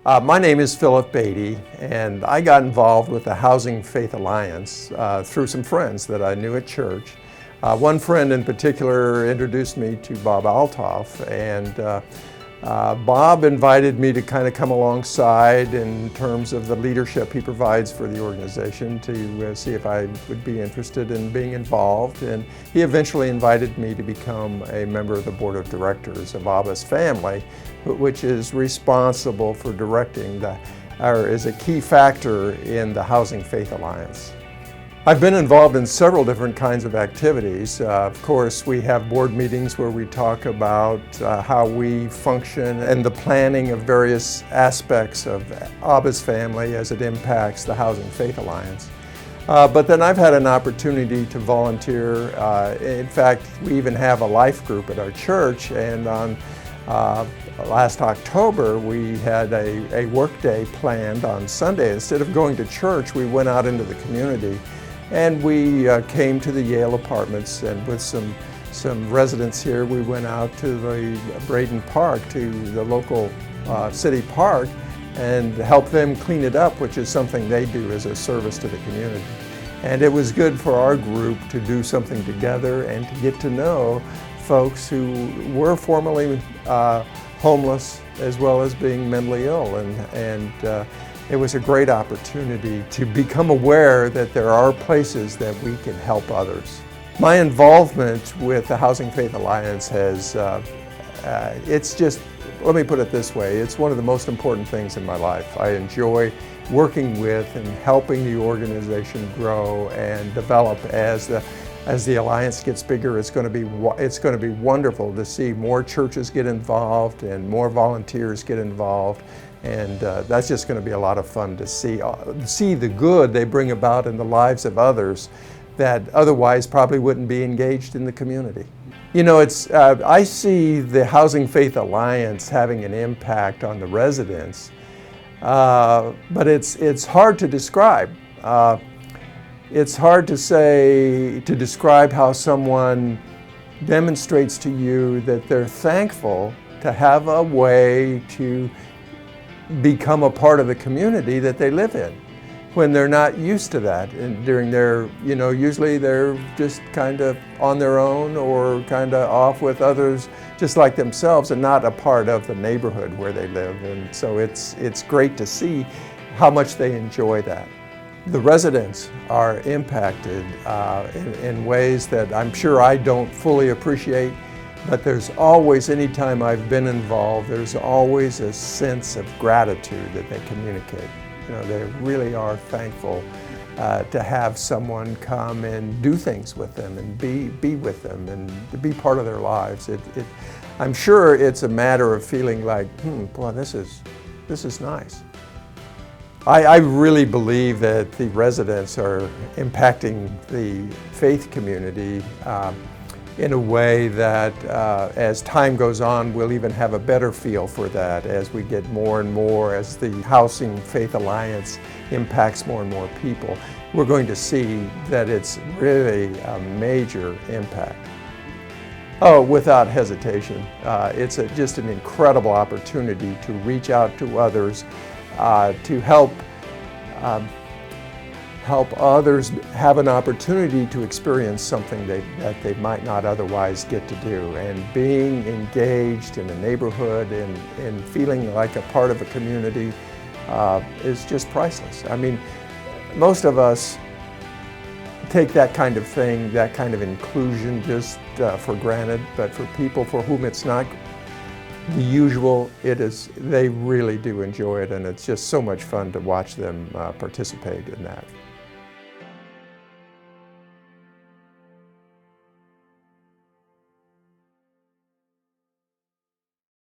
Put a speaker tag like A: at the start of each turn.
A: My name is Phillip Beatty, and I got involved with the Housing Faith Alliance through some friends that I knew at church. One friend in particular introduced me to Bob Altoff, and Bob invited me to kind of come alongside in terms of the leadership he provides for the organization to see if I would be interested in being involved. And he eventually invited me to become a member of the board of directors of Abba's family, which is responsible for directing or is a key factor in the Housing Faith Alliance. I've been involved in several different kinds of activities. Of course, we have board meetings where we talk about how we function and the planning of various aspects of Abba's family as it impacts the Housing Faith Alliance. But then I've had an opportunity to volunteer. In fact, we even have a life group at our church, and on last October we had a work day planned on Sunday. Instead of going to church, we went out into the community. And we came to the Yale apartments, and with some residents here, we went out to the Braden Park, to the local city park, and helped them clean it up, which is something they do as a service to the community. And it was good for our group to do something together and to get to know folks who were formerly homeless as well as being mentally ill. And it was a great opportunity to become aware that there are places that we can help others. My involvement with the Housing Faith Alliance has, it's just, let me put it this way, it's one of the most important things in my life. I enjoy working with and helping the organization grow and develop as the Alliance gets bigger. It's going to be wonderful to see more churches get involved and more volunteers get involved. And that's just going to be a lot of fun to see the good they bring about in the lives of others that otherwise probably wouldn't be engaged in the community. You know, I see the Housing Faith Alliance having an impact on the residents, but it's hard to describe. It's hard to describe how someone demonstrates to you that they're thankful to have a way to become a part of the community that they live in when they're not used to that. And during their, usually they're just kind of on their own or kind of off with others just like themselves and not a part of the neighborhood where they live. And so it's great to see how much they enjoy that. The residents are impacted in ways that I'm sure I don't fully appreciate. But there's always, anytime I've been involved, there's always a sense of gratitude that they communicate. They really are thankful to have someone come and do things with them and be with them and to be part of their lives. I'm sure it's a matter of feeling like, boy, this is nice. I really believe that the residents are impacting the faith community in a way that as time goes on, we'll even have a better feel for that as we get more and more, as the Housing Faith Alliance impacts more and more people. We're going to see that it's really a major impact. Oh, without hesitation. It's just an incredible opportunity to reach out to others, to help others have an opportunity to experience something that they might not otherwise get to do. And being engaged in a neighborhood and feeling like a part of a community is just priceless. I mean, most of us take that kind of thing, that kind of inclusion just for granted, but for people for whom it's not the usual, they really do enjoy it, and it's just so much fun to watch them participate in that.